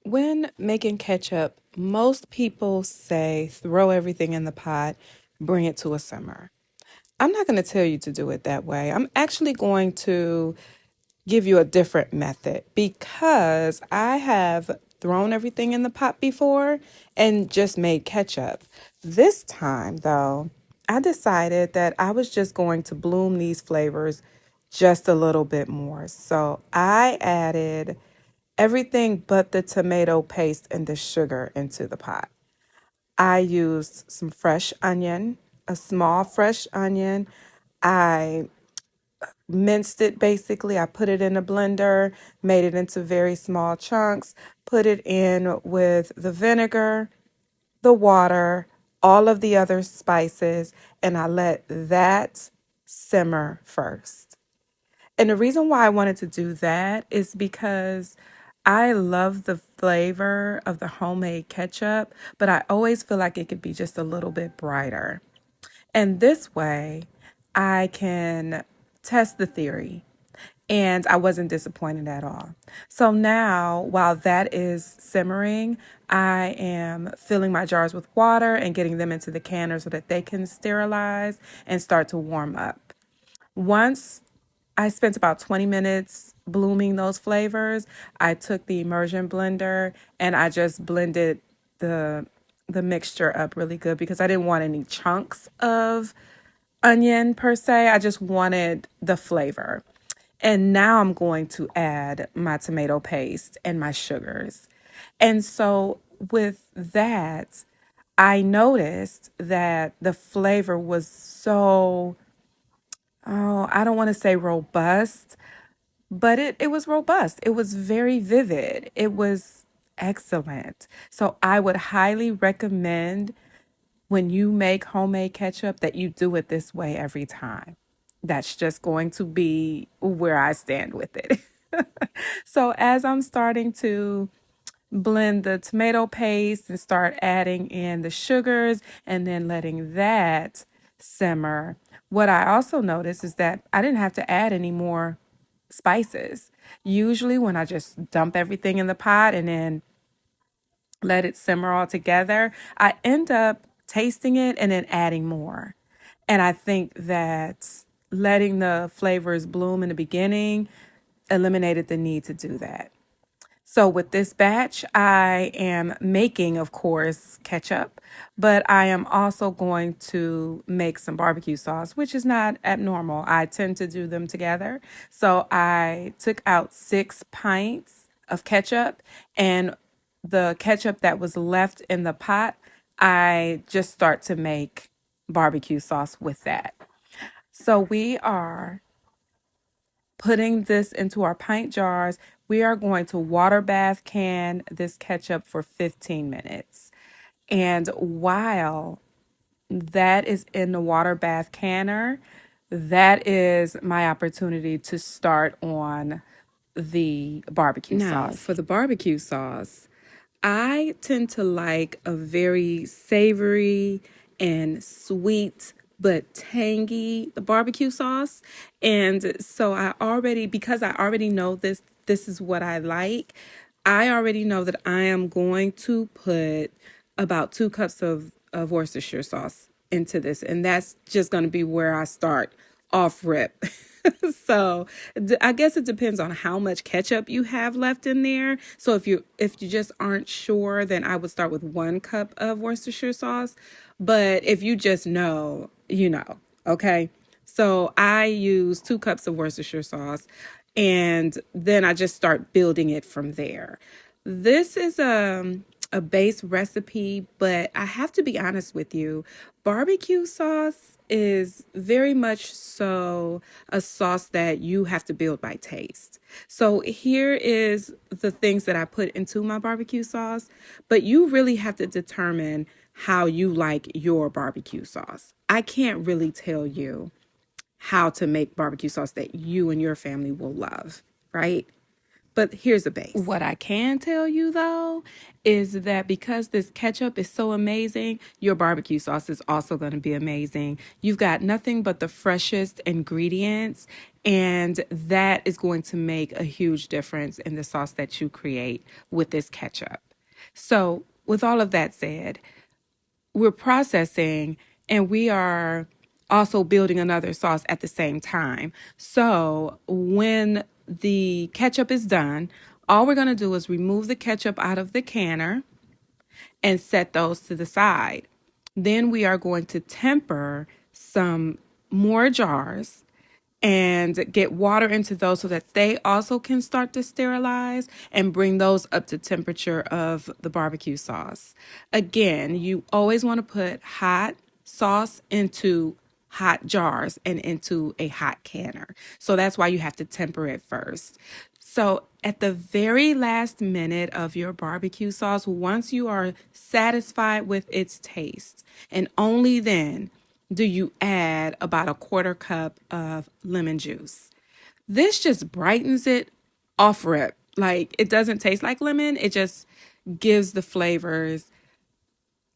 When making ketchup, most people say throw everything in the pot, bring it to a simmer. I'm not going to tell you to do it that way. I'm actually going to give you a different method because I have thrown everything in the pot before and just made ketchup. This time, though, I decided that I was just going to bloom these flavors just a little bit more. So I added everything but the tomato paste and the sugar into the pot. I used some fresh onion, a small fresh onion. I minced it basically. I put it in a blender, made it into very small chunks, put it in with the vinegar, the water, all of the other spices, and I let that simmer first. And the reason why I wanted to do that is because I love the flavor of the homemade ketchup, but I always feel like it could be just a little bit brighter. And this way, I can test the theory. And I wasn't disappointed at all. So now, while that is simmering, I am filling my jars with water and getting them into the canner so that they can sterilize and start to warm up. Once I spent about 20 minutes blooming those flavors, I took the immersion blender and I just blended the the mixture up really good because I didn't want any chunks of onion per se. I just wanted the flavor. And now I'm going to add my tomato paste and my sugars. And so with that, I noticed that the flavor was so, oh, I don't want to say robust, but it was robust. It was very vivid. It was excellent. So I would highly recommend when you make homemade ketchup that you do it this way every time. That's just going to be where I stand with it. So as I'm starting to blend the tomato paste and start adding in the sugars and then letting that simmer, what I also noticed is that I didn't have to add any more spices. Usually when I just dump everything in the pot and then let it simmer all together, I end up tasting it and then adding more. And I think that letting the flavors bloom in the beginning eliminated the need to do that. So with this batch, I am making, of course, ketchup, but I am also going to make some barbecue sauce, which is not abnormal. I tend to do them together. So I took out 6 pints of ketchup and the ketchup that was left in the pot, I just start to make barbecue sauce with that. So we are putting this into our pint jars. We are going to water bath can this ketchup for 15 minutes. And while that is in the water bath canner, that is my opportunity to start on the barbecue Now, sauce. For the barbecue sauce, I tend to like a very savory and sweet but tangy barbecue sauce. And so because I already know this is what I like, I already know that I am going to put about 2 cups of Worcestershire sauce into this. And that's just going to be where I start off rip. So I guess it depends on how much ketchup you have left in there. So if you just aren't sure, then I would start with 1 cup of Worcestershire sauce. But if you just know, you know, okay. So I use 2 cups of Worcestershire sauce, and then I just start building it from there. This is a base recipe, but I have to be honest with you. Barbecue sauce is very much so a sauce that you have to build by taste. So here is the things that I put into my barbecue sauce, but you really have to determine how you like your barbecue sauce. I can't really tell you how to make barbecue sauce that you and your family will love, right? But here's a base. What I can tell you though is that because this ketchup is so amazing, your barbecue sauce is also going to be amazing. You've got nothing but the freshest ingredients, and that is going to make a huge difference in the sauce that you create with this ketchup. So, with all of that said, we're processing and we are also building another sauce at the same time. So when the ketchup is done, all we're going to do is remove the ketchup out of the canner and set those to the side. Then we are going to temper some more jars and get water into those so that they also can start to sterilize and bring those up to temperature of the barbecue sauce. Again, you always want to put hot sauce into hot jars and into a hot canner. So that's why you have to temper it first. So at the very last minute of your barbecue sauce, once you are satisfied with its taste, and only then do you add about a quarter cup of lemon juice. This just brightens it off rip. Like, it doesn't taste like lemon. It just gives the flavors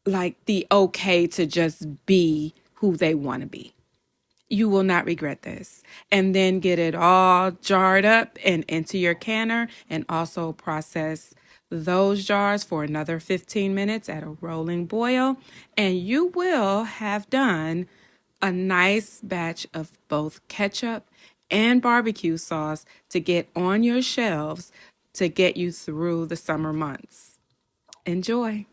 like the okay to just be who they want to be. You will not regret this. And then get it all jarred up and into your canner, and also process those jars for another 15 minutes at a rolling boil. And you will have done a nice batch of both ketchup and barbecue sauce to get on your shelves to get you through the summer months. Enjoy.